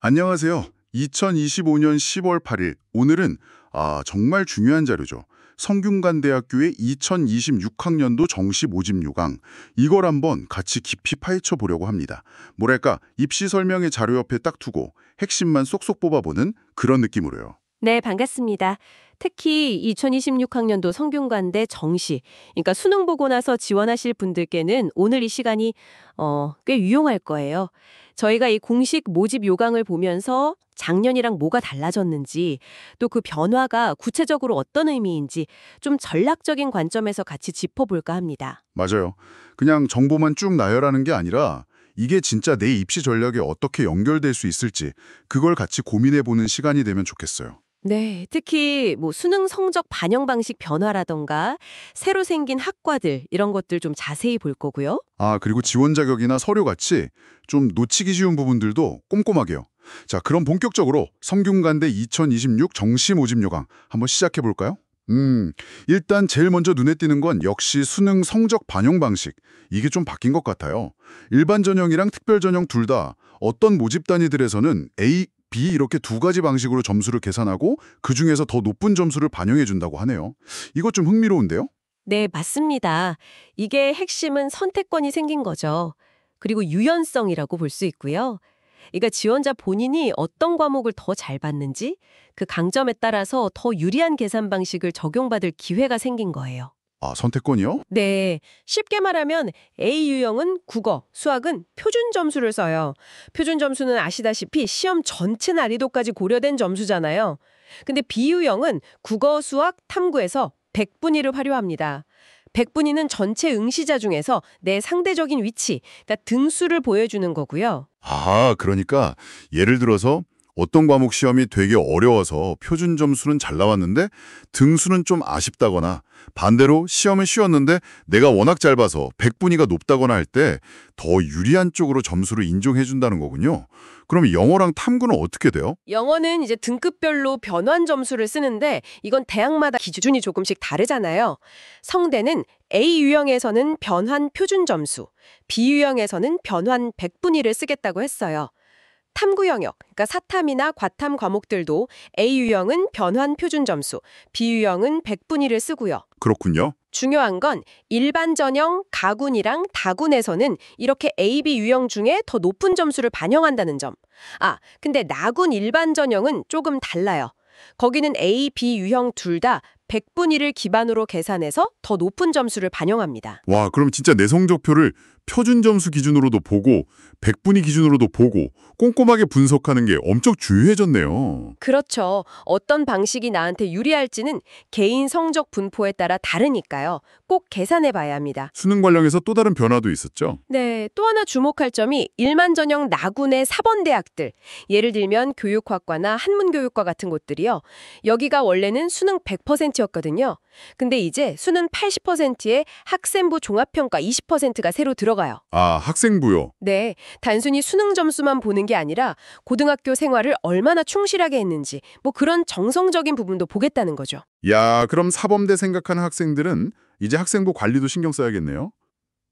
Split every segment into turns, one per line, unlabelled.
안녕하세요. 2025년 10월 8일. 오늘은 정말 중요한 자료죠. 성균관대학교의 2026학년도 정시 모집 요강. 이걸 한번 같이 깊이 파헤쳐 보려고 합니다. 뭐랄까, 입시 설명의 자료 옆에 딱 두고 핵심만 쏙쏙 뽑아보는 그런 느낌으로요.
네, 반갑습니다. 특히 2026학년도 성균관대 정시, 그러니까 수능 보고 나서 지원하실 분들께는 오늘 이 시간이 꽤 유용할 거예요. 저희가 이 공식 모집 요강을 보면서 작년이랑 뭐가 달라졌는지, 또 그 변화가 구체적으로 어떤 의미인지 좀 전략적인 관점에서 같이 짚어볼까 합니다.
맞아요. 그냥 정보만 쭉 나열하는 게 아니라 이게 진짜 내 입시 전략에 어떻게 연결될 수 있을지 그걸 같이 고민해보는 시간이 되면 좋겠어요.
네, 특히 뭐 수능 성적 반영 방식 변화라던가 새로 생긴 학과들 이런 것들 좀 자세히 볼 거고요.
그리고 지원 자격이나 서류 같이 좀 놓치기 쉬운 부분들도 꼼꼼하게요. 자, 그럼 본격적으로 성균관대 2026 정시 모집 요강 한번 시작해 볼까요? 일단 제일 먼저 눈에 띄는 건 역시 수능 성적 반영 방식. 이게 좀 바뀐 것 같아요. 일반 전형이랑 특별 전형 둘 다 어떤 모집 단위들에서는 A, B 이렇게 두 가지 방식으로 점수를 계산하고 그중에서 더 높은 점수를 반영해 준다고 하네요. 이거 좀 흥미로운데요?
네, 맞습니다. 이게 핵심은 선택권이 생긴 거죠. 그리고 유연성이라고 볼 수 있고요. 그러니까 지원자 본인이 어떤 과목을 더 잘 봤는지 그 강점에 따라서 더 유리한 계산 방식을 적용받을 기회가 생긴 거예요.
선택권이요?
네, 쉽게 말하면 A 유형은 국어, 수학은 표준 점수를 써요. 표준 점수는 아시다시피 시험 전체 난이도까지 고려된 점수잖아요. 근데 B 유형은 국어, 수학, 탐구에서 100분위를 활용합니다. 100분위는 전체 응시자 중에서 내 상대적인 위치, 그러니까 등수를 보여주는 거고요.
그러니까 예를 들어서 어떤 과목 시험이 되게 어려워서 표준 점수는 잘 나왔는데 등수는 좀 아쉽다거나 반대로 시험은 쉬웠는데 내가 워낙 잘 봐서 100분위가 높다거나 할 때 더 유리한 쪽으로 점수를 인정해 준다는 거군요. 그럼 영어랑 탐구는 어떻게 돼요?
영어는 이제 등급별로 변환 점수를 쓰는데 이건 대학마다 기준이 조금씩 다르잖아요. 성대는 A 유형에서는 변환 표준 점수, B 유형에서는 변환 100분위를 쓰겠다고 했어요. 탐구 영역, 그러니까 사탐이나 과탐 과목들도 A 유형은 변환 표준 점수, B 유형은 100분위를 쓰고요.
그렇군요.
중요한 건 일반 전형, 가군이랑 다군에서는 이렇게 A, B 유형 중에 더 높은 점수를 반영한다는 점. 근데 나군 일반 전형은 조금 달라요. 거기는 A, B 유형 둘 다 100분위를 기반으로 계산해서 더 높은 점수를 반영합니다.
와, 그럼 진짜 내 성적표를 표준 점수 기준으로도 보고 100분위 기준으로도 보고 꼼꼼하게 분석하는 게 엄청 중요해졌네요.
그렇죠. 어떤 방식이 나한테 유리할지는 개인 성적 분포에 따라 다르니까요. 꼭 계산해 봐야 합니다.
수능 관련해서 또 다른 변화도 있었죠?
네, 또 하나 주목할 점이 일반 전형 나군의 사범대학들, 예를 들면 교육학과나 한문교육과 같은 곳들이요. 여기가 원래는 수능 100%였거든요. 근데 이제 수능 80%에 학생부 종합평가 20%가 새로 들어가요.
학생부요.
네, 단순히 수능 점수만 보는 게 아니라 고등학교 생활을 얼마나 충실하게 했는지 뭐 그런 정성적인 부분도 보겠다는 거죠.
야, 그럼 사범대 생각하는 학생들은 이제 학생부 관리도 신경 써야겠네요.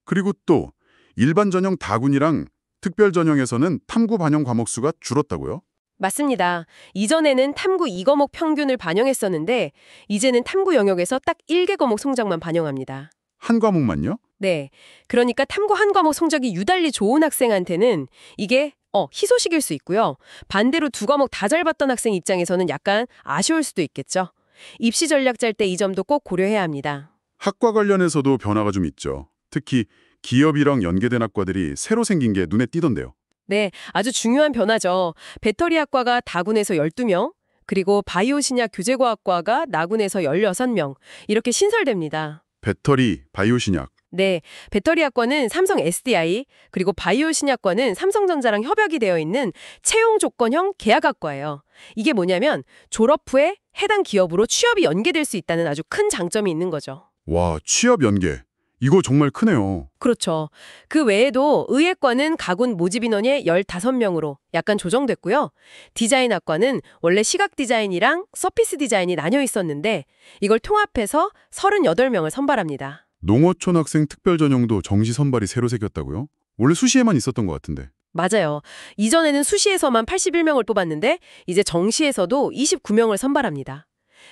그리고 또 일반 전형 다군이랑 특별 전형에서는 탐구 반영 과목 수가 줄었다고요?
맞습니다. 이전에는 탐구 2과목 평균을 반영했었는데 이제는 탐구 영역에서 딱 1개 과목 성적만 반영합니다.
한 과목만요?
네. 그러니까 탐구 한 과목 성적이 유달리 좋은 학생한테는 이게 희소식일 수 있고요. 반대로 두 과목 다 잘 봤던 학생 입장에서는 약간 아쉬울 수도 있겠죠. 입시 전략 짤 때 이 점도 꼭 고려해야 합니다.
학과 관련해서도 변화가 좀 있죠. 특히 기업이랑 연계된 학과들이 새로 생긴 게 눈에 띄던데요.
네, 아주 중요한 변화죠. 배터리학과가 다군에서 12명, 그리고 바이오신약 교재과학과가 나군에서 16명, 이렇게 신설됩니다.
배터리, 바이오신약.
네, 배터리학과는 삼성 SDI, 그리고 바이오신약과는 삼성전자랑 협약이 되어 있는 채용 조건형 계약학과예요. 이게 뭐냐면 졸업 후에 해당 기업으로 취업이 연계될 수 있다는 아주 큰 장점이 있는 거죠.
와, 취업 연계. 이거 정말 크네요.
그렇죠. 그 외에도 의예과는 가군 모집 인원이 15명으로 약간 조정됐고요. 디자인학과는 원래 시각 디자인이랑 서피스 디자인이 나뉘어 있었는데 이걸 통합해서 38명을 선발합니다.
농어촌 학생 특별 전형도 정시 선발이 새로 생겼다고요? 원래 수시에만 있었던 것 같은데.
맞아요. 이전에는 수시에서만 81명을 뽑았는데 이제 정시에서도 29명을 선발합니다.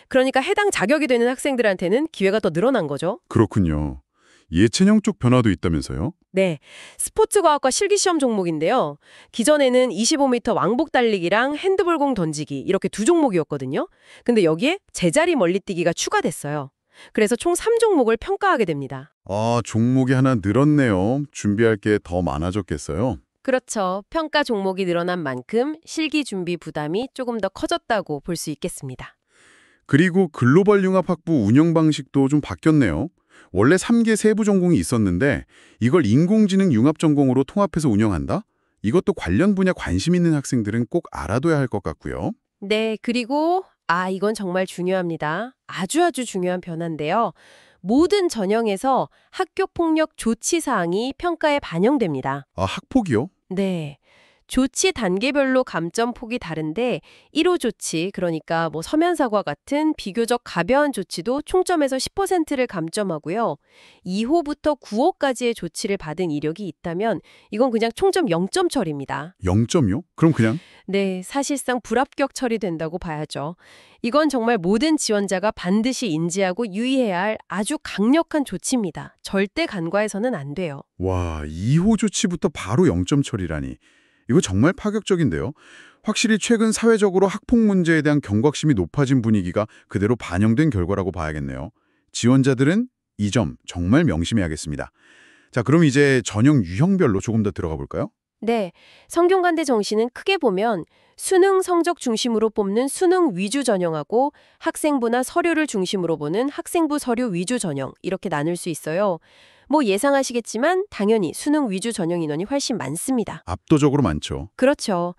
그러니까 해당 자격이 되는 학생들한테는 기회가 더 늘어난 거죠.
그렇군요. 예체능 쪽 변화도 있다면서요?
네, 스포츠과학과 실기시험 종목인데요. 기존에는 25m 왕복 달리기랑 핸드볼공 던지기 이렇게 두 종목이었거든요. 근데 여기에 제자리 멀리뛰기가 추가됐어요. 그래서 총 3종목을 평가하게 됩니다.
아, 종목이 하나 늘었네요. 준비할 게 더 많아졌겠어요?
그렇죠. 평가 종목이 늘어난 만큼 실기 준비 부담이 조금 더 커졌다고 볼 수 있겠습니다.
그리고 글로벌 융합학부 운영 방식도 좀 바뀌었네요. 원래 3개 세부 전공이 있었는데 이걸 인공지능 융합 전공으로 통합해서 운영한다? 이것도 관련 분야 관심 있는 학생들은 꼭 알아둬야 할 것 같고요.
네, 그리고 이건 정말 중요합니다. 아주 중요한 변화인데요. 모든 전형에서 학교폭력 조치 사항이 평가에 반영됩니다.
아, 학폭이요?
네. 조치 단계별로 감점폭이 다른데 1호 조치, 그러니까 서면 사과 같은 비교적 가벼운 조치도 총점에서 10%를 감점하고요. 2호부터 9호까지의 조치를 받은 이력이 있다면 이건 그냥 총점 0점 처리입니다.
0점이요? 그럼 그냥?
네, 사실상 불합격 처리된다고 봐야죠. 이건 정말 모든 지원자가 반드시 인지하고 유의해야 할 아주 강력한 조치입니다. 절대 간과해서는 안 돼요.
와, 2호 조치부터 바로 0점 처리라니. 이거 정말 파격적인데요. 확실히 최근 사회적으로 학폭 문제에 대한 경각심이 높아진 분위기가 그대로 반영된 결과라고 봐야겠네요. 지원자들은 이 점 정말 명심해야겠습니다. 자, 그럼 이제 전형 유형별로 조금 더 들어가 볼까요?
네, 성균관대 정시는 크게 보면 수능 성적 중심으로 뽑는 수능 위주 전형하고 학생부나 서류를 중심으로 보는 학생부 서류 위주 전형 이렇게 나눌 수 있어요. 예상하시겠지만 당연히 수능 위주 전형 인원이 훨씬 많습니다.
압도적으로 많죠.
그렇죠.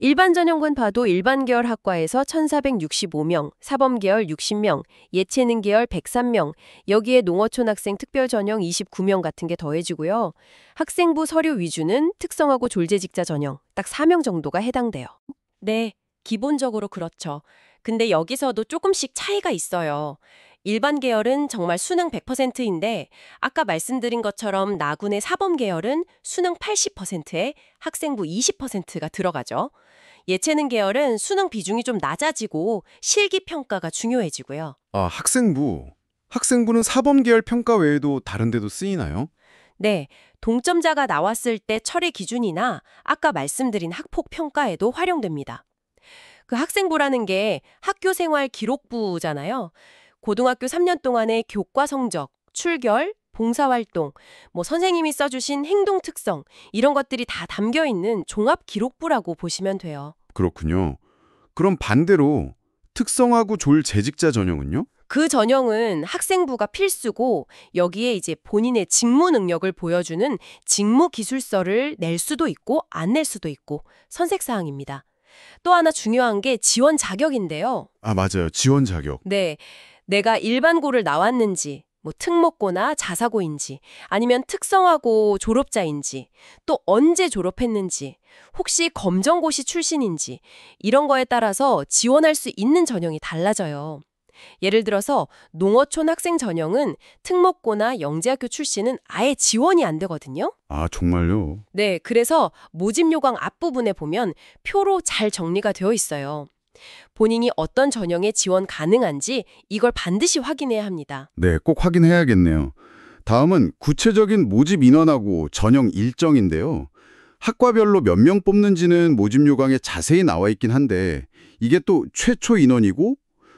일반 전형군 봐도 일반 계열 학과에서 1,465명, 사범 계열 60명, 예체능 계열 103명, 여기에 농어촌 학생 특별 전형 29명 같은 게 더해지고요. 학생부 서류 위주는 특성화고 졸재직자 전형 딱 4명 정도가 해당돼요. 네, 기본적으로 그렇죠. 근데 여기서도 조금씩 차이가 있어요. 일반 계열은 정말 수능 100%인데 아까 말씀드린 것처럼 나군의 사범 계열은 수능 80%에 학생부 20%가 들어가죠. 예체능 계열은 수능 비중이 좀 낮아지고 실기 평가가 중요해지고요.
아, 학생부는 사범 계열 평가 외에도 다른 데도 쓰이나요?
네, 동점자가 나왔을 때 처리 기준이나 아까 말씀드린 학폭 평가에도 활용됩니다. 그 학생부라는 게 학교생활 기록부잖아요. 고등학교 3년 동안의 교과 성적, 출결, 봉사활동, 선생님이 써주신 행동 특성 이런 것들이 다 담겨있는 종합 기록부라고 보시면 돼요.
그렇군요. 그럼 반대로 특성화고 졸 재직자 전형은요?
그 전형은 학생부가 필수고 여기에 이제 본인의 직무 능력을 보여주는 직무 기술서를 낼 수도 있고 안 낼 수도 있고 선색사항입니다. 또 하나 중요한 게 지원 자격인데요.
아, 맞아요. 지원 자격.
네, 내가 일반고를 나왔는지, 특목고나 자사고인지, 아니면 특성화고 졸업자인지, 또 언제 졸업했는지, 혹시 검정고시 출신인지 이런 거에 따라서 지원할 수 있는 전형이 달라져요. 예를 들어서 농어촌 학생 전형은 특목고나 영재학교 출신은 아예 지원이 안 되거든요.
아, 정말요?
네, 그래서 모집 요강 앞부분에 보면 표로 잘 정리가 되어 있어요. 본인이 어떤 전형에 지원 가능한지 이걸 반드시 확인해야 합니다.
네, 꼭 확인해야겠네요. 다음은 구체적인 모집 인원하고 전형 일정인데요. 학과별로 몇 명 뽑는지는 모집 요강에 자세히 나와 있긴 한데 이게 또 최초 인원이고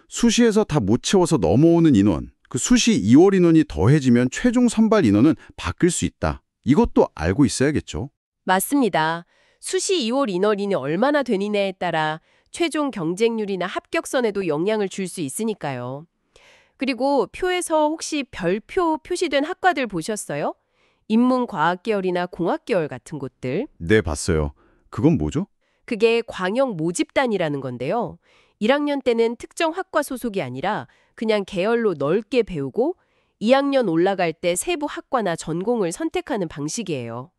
수시에서 다 못 채워서 넘어오는 인원, 그 수시 2월 인원이 더해지면 최종 선발 인원은 바뀔 수 있다. 이것도 알고 있어야겠죠.
맞습니다. 수시 2월 인원이 얼마나 되느냐에 따라 최종 경쟁률이나 합격선에도 영향을 줄 수 있으니까요. 그리고 표에서 혹시 별표 표시된 학과들 보셨어요? 인문과학계열이나 공학계열 같은 곳들.
네, 봤어요. 그건 뭐죠?
그게 광역 모집단이라는 건데요. 1학년 때는 특정 학과 소속이 아니라 그냥 계열로 넓게 배우고 2학년 올라갈 때 세부 학과나 전공을 선택하는 방식이에요.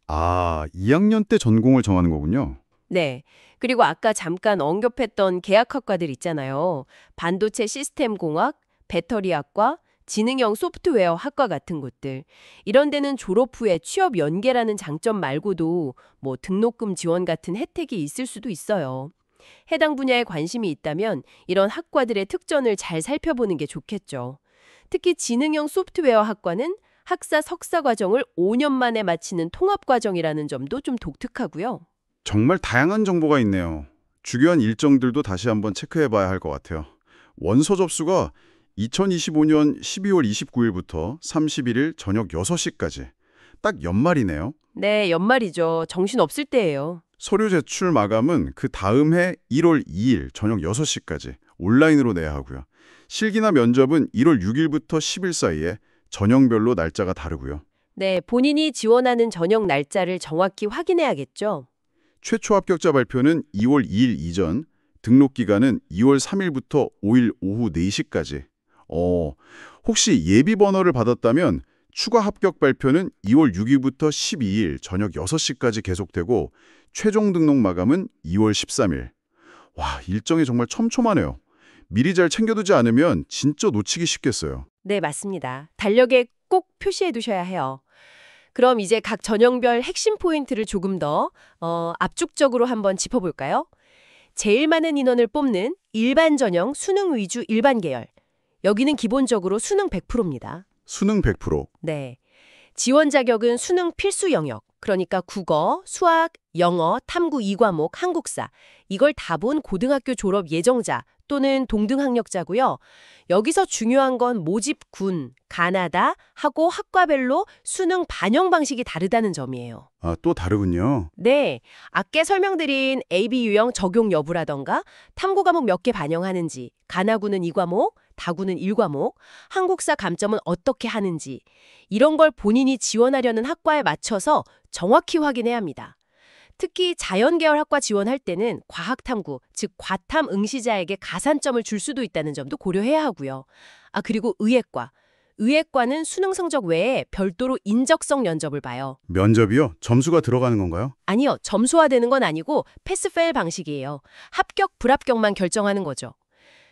아, 2학년 때 전공을 정하는 거군요.
네. 그리고 아까 잠깐 언급했던 계약학과들 있잖아요. 반도체 시스템 공학, 배터리학과, 지능형 소프트웨어 학과 같은 곳들. 이런 데는 졸업 후에 취업 연계라는 장점 말고도 뭐 등록금 지원 같은 혜택이 있을 수도 있어요. 해당 분야에 관심이 있다면 이런 학과들의 특전을 잘 살펴보는 게 좋겠죠. 특히 지능형 소프트웨어 학과는 학사 석사 과정을 5년 만에 마치는 통합 과정이라는 점도 좀 독특하고요.
정말 다양한 정보가 있네요. 주교한 일정들도 다시 한번 체크해봐야 할 것 같아요. 원서 접수가 2025년 12월 29일부터 31일 저녁 6시까지. 딱 연말이네요.
네, 연말이죠. 정신 없을 때예요.
서류 제출 마감은 그 다음 해 1월 2일 저녁 6시까지 온라인으로 내야 하고요. 실기나 면접은 1월 6일부터 10일 사이에 전형별로 날짜가 다르고요.
네, 본인이 지원하는 전형 날짜를 정확히 확인해야겠죠.
최초 합격자 발표는 2월 2일 이전, 등록 기간은 2월 3일부터 5일 오후 4시까지. 혹시 예비 번호를 받았다면 추가 합격 발표는 2월 6일부터 12일 저녁 6시까지 계속되고 최종 등록 마감은 2월 13일. 와, 일정이 정말 촘촘하네요. 미리 잘 챙겨두지 않으면 진짜 놓치기 쉽겠어요.
네, 맞습니다. 달력에 꼭 표시해 두셔야 해요. 그럼 이제 각 전형별 핵심 포인트를 조금 더 압축적으로 한번 짚어볼까요? 제일 많은 인원을 뽑는 일반 전형 수능 위주 일반 계열. 여기는 기본적으로 수능 100%입니다.
수능 100%.
네. 지원 자격은 수능 필수 영역. 그러니까 국어, 수학, 영어, 탐구 2과목, 한국사. 이걸 다 본 고등학교 졸업 예정자 또는 동등 학력자고요. 여기서 중요한 건 모집 군, 가나다 하고 학과별로 수능 반영 방식이 다르다는 점이에요.
아, 또 다르군요.
네, 아까 설명드린 AB 유형 적용 여부라던가 탐구 과목 몇 개 반영하는지, 가나구는 2과목, 다구는 1과목, 한국사 감점은 어떻게 하는지 이런 걸 본인이 지원하려는 학과에 맞춰서 정확히 확인해야 합니다. 특히 자연계열 학과 지원할 때는 과학탐구, 즉 과탐 응시자에게 가산점을 줄 수도 있다는 점도 고려해야 하고요. 그리고 의예과. 의예과는 수능 성적 외에 별도로 인적성 면접을 봐요.
면접이요? 점수가 들어가는 건가요?
아니요, 점수화되는 건 아니고 패스페일 방식이에요. 합격, 불합격만 결정하는 거죠.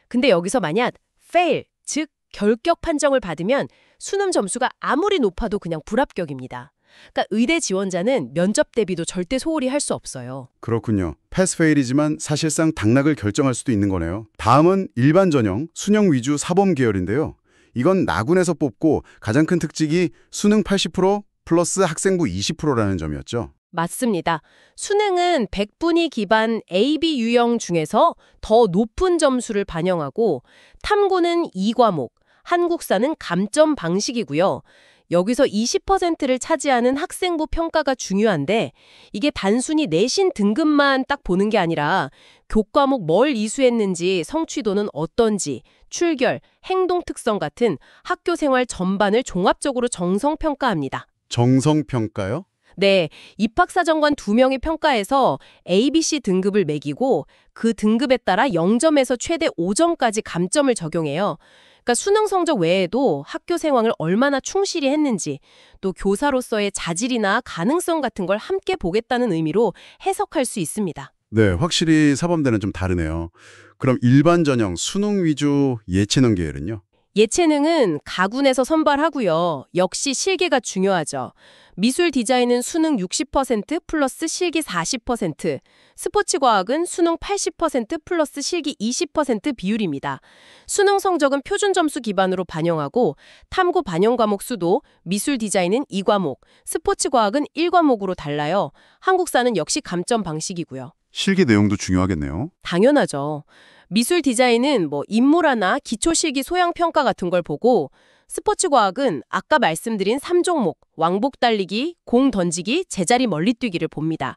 근데 여기서 만약 fail, 즉 결격 판정을 받으면 수능 점수가 아무리 높아도 그냥 불합격입니다. 그러니까 의대 지원자는 면접 대비도 절대 소홀히 할 수 없어요.
그렇군요. 패스페일이지만 사실상 당락을 결정할 수도 있는 거네요. 다음은 일반 전형, 수능 위주 사범 계열인데요. 이건 나군에서 뽑고 가장 큰 특징이 수능 80% 플러스 학생부 20%라는 점이었죠.
맞습니다. 수능은 100분위 기반 AB 유형 중에서 더 높은 점수를 반영하고 탐구는 2과목, 한국사는 감점 방식이고요. 여기서 20%를 차지하는 학생부 평가가 중요한데 이게 단순히 내신 등급만 딱 보는 게 아니라 교과목 뭘 이수했는지, 성취도는 어떤지, 출결, 행동 특성 같은 학교 생활 전반을 종합적으로 정성평가합니다.
정성평가요?
네, 입학사정관 2명이 평가해서 ABC 등급을 매기고 그 등급에 따라 0점에서 최대 5점까지 감점을 적용해요. 그러니까 수능 성적 외에도 학교 생활을 얼마나 충실히 했는지 또 교사로서의 자질이나 가능성 같은 걸 함께 보겠다는 의미로 해석할 수 있습니다.
네, 확실히 사범대는 좀 다르네요. 그럼 일반 전형, 수능 위주 예체능 계열은요?
예체능은 가군에서 선발하고요. 역시 실기가 중요하죠. 미술 디자인은 수능 60% 플러스 실기 40%, 스포츠과학은 수능 80% 플러스 실기 20% 비율입니다. 수능 성적은 표준 점수 기반으로 반영하고 탐구 반영 과목 수도 미술 디자인은 2과목, 스포츠과학은 1과목으로 달라요. 한국사는 역시 감점 방식이고요.
실기 내용도 중요하겠네요.
당연하죠. 미술 디자인은 인물화나 기초실기 소양 평가 같은 걸 보고 스포츠과학은 아까 말씀드린 3종목, 왕복 달리기, 공 던지기, 제자리 멀리뛰기를 봅니다.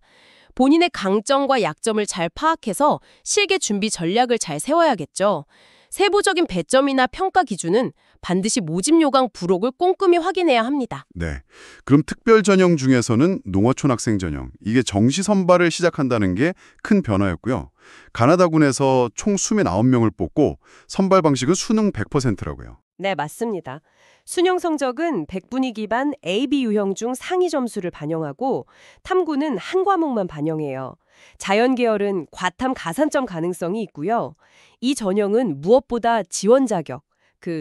본인의 강점과 약점을 잘 파악해서 실기 준비 전략을 잘 세워야겠죠. 세부적인 배점이나 평가 기준은 반드시 모집 요강 부록을 꼼꼼히 확인해야 합니다.
네. 그럼 특별 전형 중에서는 농어촌 학생 전형, 이게 정시 선발을 시작한다는 게 큰 변화였고요. 가나다군에서 총 수민 9명을 뽑고 선발 방식은 수능 100%라고요.
네, 맞습니다. 수능 성적은 100분위 기반 AB 유형 중 상위 점수를 반영하고 탐구는 한 과목만 반영해요. 자연 계열은 과탐 가산점 가능성이 있고요. 이 전형은 무엇보다 지원 자격,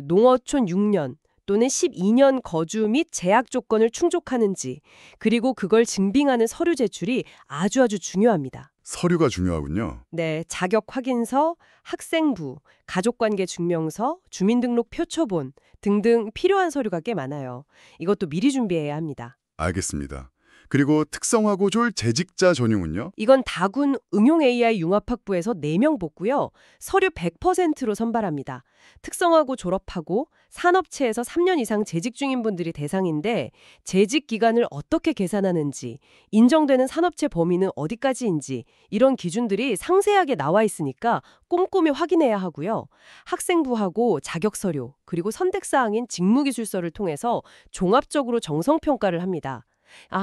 농어촌 6년 또는 12년 거주 및 재학 조건을 충족하는지, 그리고 그걸 증빙하는 서류 제출이 아주 중요합니다.
서류가 중요하군요.
네, 자격 확인서, 학생부, 가족관계 증명서, 주민등록 표초본 등등 필요한 서류가 꽤 많아요. 이것도 미리 준비해야 합니다.
알겠습니다. 그리고 특성화고 졸 재직자 전용은요?
이건 다군 응용 AI 융합학부에서 4명 뽑고요. 서류 100%로 선발합니다. 특성화고 졸업하고 산업체에서 3년 이상 재직 중인 분들이 대상인데 재직 기간을 어떻게 계산하는지, 인정되는 산업체 범위는 어디까지인지 이런 기준들이 상세하게 나와 있으니까 꼼꼼히 확인해야 하고요. 학생부하고 자격서류, 그리고 선택사항인 직무기술서를 통해서 종합적으로 정성평가를 합니다.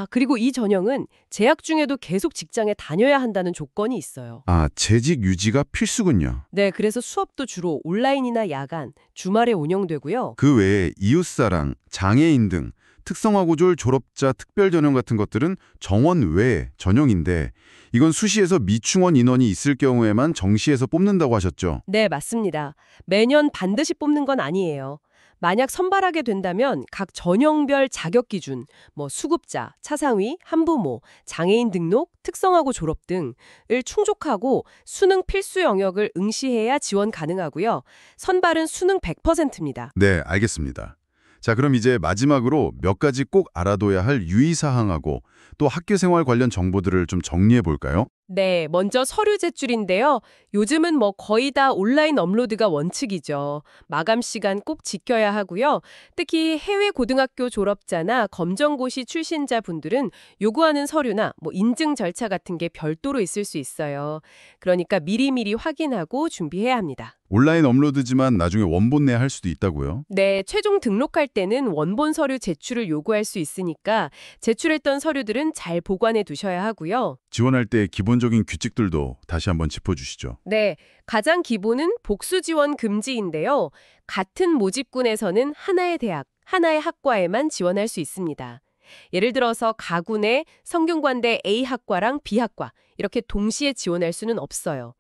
그리고 이 전형은 재학 중에도 계속 직장에 다녀야 한다는 조건이 있어요.
아, 재직 유지가 필수군요.
네, 그래서 수업도 주로 온라인이나 야간, 주말에 운영되고요.
그 외에 이웃사랑, 장애인 등 특성화고졸 졸업자 특별 전형 같은 것들은 정원 외 전형인데 이건 수시에서 미충원 인원이 있을 경우에만 정시에서 뽑는다고 하셨죠?
네, 맞습니다. 매년 반드시 뽑는 건 아니에요. 만약 선발하게 된다면 각 전형별 자격 기준, 수급자, 차상위, 한부모, 장애인 등록, 특성화고 졸업 등을 충족하고 수능 필수 영역을 응시해야 지원 가능하고요. 선발은 수능 100%입니다.
네, 알겠습니다. 자, 그럼 이제 마지막으로 몇 가지 꼭 알아둬야 할 유의사항하고 또 학교생활 관련 정보들을 좀 정리해 볼까요?
네, 먼저 서류 제출인데요. 요즘은 거의 다 온라인 업로드가 원칙이죠. 마감 시간 꼭 지켜야 하고요. 특히 해외 고등학교 졸업자나 검정고시 출신자 분들은 요구하는 서류나 인증 절차 같은 게 별도로 있을 수 있어요. 그러니까 미리미리 확인하고 준비해야 합니다.
온라인 업로드지만 나중에 원본 내야 할 수도 있다고요?
네, 최종 등록할 때는 원본 서류 제출을 요구할 수 있으니까 제출했던 서류들은 잘 보관해 두셔야 하고요.
지원할 때 기본적인 규칙들도 다시 한번 짚어주시죠.
네, 가장 기본은 복수 지원 금지인데요. 같은 모집군에서는 하나의 대학, 하나의 학과에만 지원할 수 있습니다. 예를 들어서 가군의 성균관대 A학과랑 B학과 이렇게 동시에 지원할 수는 없어요.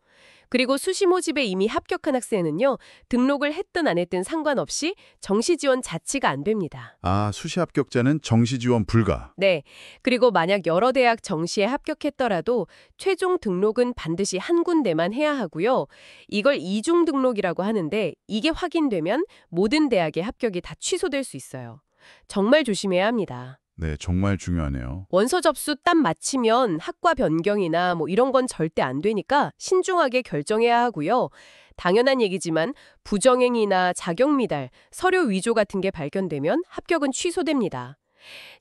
그리고 수시 모집에 이미 합격한 학생은요, 등록을 했든 안 했든 상관없이 정시 지원 자체가 안 됩니다.
아, 수시 합격자는 정시 지원 불가.
네. 그리고 만약 여러 대학 정시에 합격했더라도 최종 등록은 반드시 한 군데만 해야 하고요. 이걸 이중 등록이라고 하는데 이게 확인되면 모든 대학의 합격이 다 취소될 수 있어요. 정말 조심해야 합니다.
네, 정말 중요하네요.
원서 접수 딱 마치면 학과 변경이나 이런 건 절대 안 되니까 신중하게 결정해야 하고요. 당연한 얘기지만 부정행위나 자격 미달, 서류 위조 같은 게 발견되면 합격은 취소됩니다.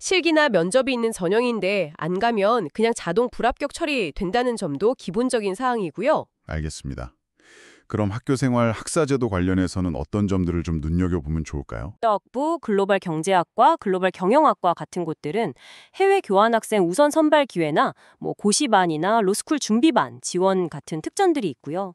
실기나 면접이 있는 전형인데 안 가면 그냥 자동 불합격 처리된다는 점도 기본적인 사항이고요.
알겠습니다. 그럼 학교생활 학사제도 관련해서는 어떤 점들을 좀 눈여겨보면 좋을까요?
학부, 글로벌 경제학과, 글로벌 경영학과 같은 곳들은 해외 교환학생 우선 선발 기회나 고시반이나 로스쿨 준비반 지원 같은 특전들이 있고요.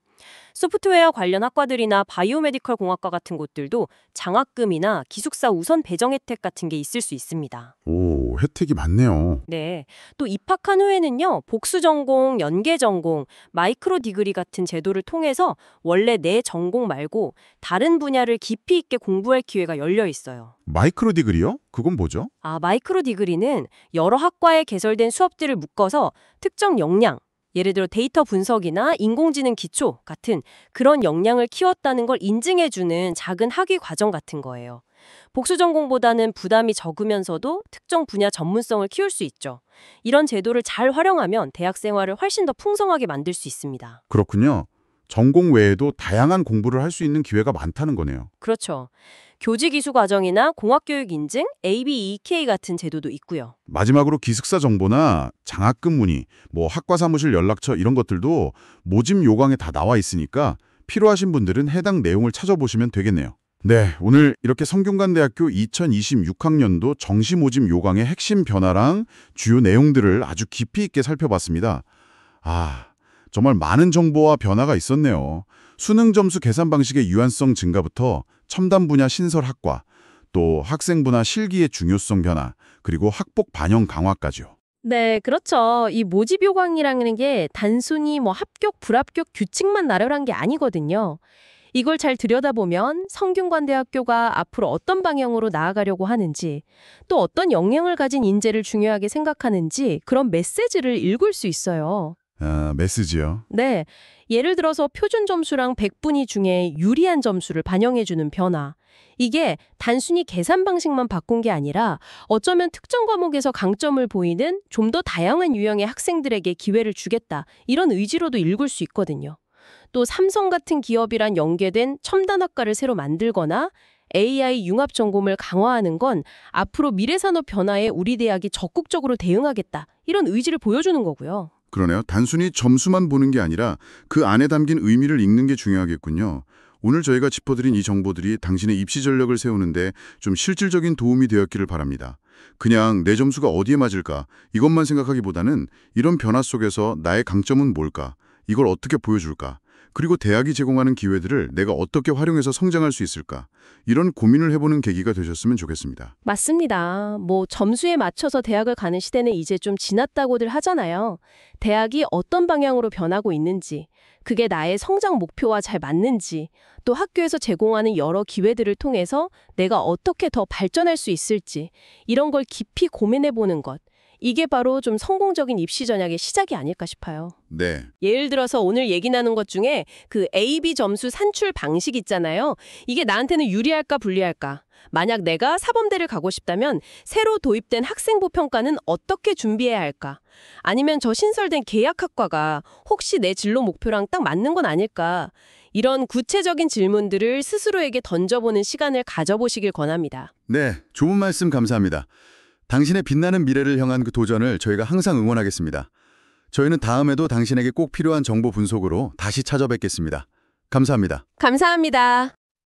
소프트웨어 관련 학과들이나 바이오메디컬 공학과 같은 곳들도 장학금이나 기숙사 우선 배정 혜택 같은 게 있을 수 있습니다.
오, 혜택이 많네요.
네. 또 입학한 후에는요, 복수 전공, 연계 전공, 마이크로 디그리 같은 제도를 통해서 원래 내 전공 말고 다른 분야를 깊이 있게 공부할 기회가 열려 있어요.
마이크로 디그리요? 그건 뭐죠?
마이크로 디그리는 여러 학과에 개설된 수업들을 묶어서 특정 역량, 예를 들어 데이터 분석이나 인공지능 기초 같은 그런 역량을 키웠다는 걸 인증해주는 작은 학위 과정 같은 거예요. 복수 전공보다는 부담이 적으면서도 특정 분야 전문성을 키울 수 있죠. 이런 제도를 잘 활용하면 대학 생활을 훨씬 더 풍성하게 만들 수 있습니다.
그렇군요. 전공 외에도 다양한 공부를 할 수 있는 기회가 많다는 거네요.
그렇죠. 교직이수 과정이나 공학교육 인증, ABEK 같은 제도도 있고요.
마지막으로 기숙사 정보나 장학금 문의, 학과 사무실 연락처 이런 것들도 모집 요강에 다 나와 있으니까 필요하신 분들은 해당 내용을 찾아보시면 되겠네요. 네, 오늘 이렇게 성균관대학교 2026학년도 정시 모집 요강의 핵심 변화랑 주요 내용들을 아주 깊이 있게 살펴봤습니다. 정말 많은 정보와 변화가 있었네요. 수능 점수 계산 방식의 유연성 증가부터 첨단 분야 신설 학과, 또 학생부나 실기의 중요성 변화, 그리고 학폭 반영 강화까지요.
네, 그렇죠. 이 모집 요강이라는 게 단순히 합격, 불합격 규칙만 나열한 게 아니거든요.
이걸 잘 들여다보면 성균관대학교가 앞으로 어떤 방향으로 나아가려고 하는지, 또 어떤 역량을 가진 인재를 중요하게 생각하는지 그런 메시지를 읽을 수 있어요.
아, 메시지요.
네, 예를 들어서 표준 점수랑 100분위 중에 유리한 점수를 반영해주는 변화. 이게 단순히 계산 방식만 바꾼 게 아니라 어쩌면 특정 과목에서 강점을 보이는 좀 더 다양한 유형의 학생들에게 기회를 주겠다. 이런 의지로도 읽을 수 있거든요. 또 삼성 같은 기업이랑 연계된 첨단 학과를 새로 만들거나 AI 융합 전공을 강화하는 건 앞으로 미래 산업 변화에 우리 대학이 적극적으로 대응하겠다. 이런 의지를 보여주는 거고요.
그러네요. 단순히 점수만 보는 게 아니라 그 안에 담긴 의미를 읽는 게 중요하겠군요. 오늘 저희가 짚어드린 이 정보들이 당신의 입시 전략을 세우는데 좀 실질적인 도움이 되었기를 바랍니다. 그냥 내 점수가 어디에 맞을까 이것만 생각하기보다는 이런 변화 속에서 나의 강점은 뭘까? 이걸 어떻게 보여줄까? 그리고 대학이 제공하는 기회들을 내가 어떻게 활용해서 성장할 수 있을까? 이런 고민을 해보는 계기가 되셨으면 좋겠습니다.
맞습니다. 뭐 점수에 맞춰서 대학을 가는 시대는 이제 좀 지났다고들 하잖아요. 대학이 어떤 방향으로 변하고 있는지, 그게 나의 성장 목표와 잘 맞는지, 또 학교에서 제공하는 여러 기회들을 통해서 내가 어떻게 더 발전할 수 있을지, 이런 걸 깊이 고민해보는 것. 이게 바로 좀 성공적인 입시 전략의 시작이 아닐까 싶어요.
네.
예를 들어서 오늘 얘기 나눈 것 중에 그 A-B 점수 산출 방식 있잖아요. 이게 나한테는 유리할까 불리할까? 만약 내가 사범대를 가고 싶다면 새로 도입된 학생부 평가는 어떻게 준비해야 할까? 아니면 저 신설된 계약학과가 혹시 내 진로 목표랑 딱 맞는 건 아닐까? 이런 구체적인 질문들을 스스로에게 던져보는 시간을 가져보시길 권합니다.
네, 좋은 말씀 감사합니다. 당신의 빛나는 미래를 향한 그 도전을 저희가 항상 응원하겠습니다. 저희는 다음에도 당신에게 꼭 필요한 정보 분석으로 다시 찾아뵙겠습니다. 감사합니다.
감사합니다.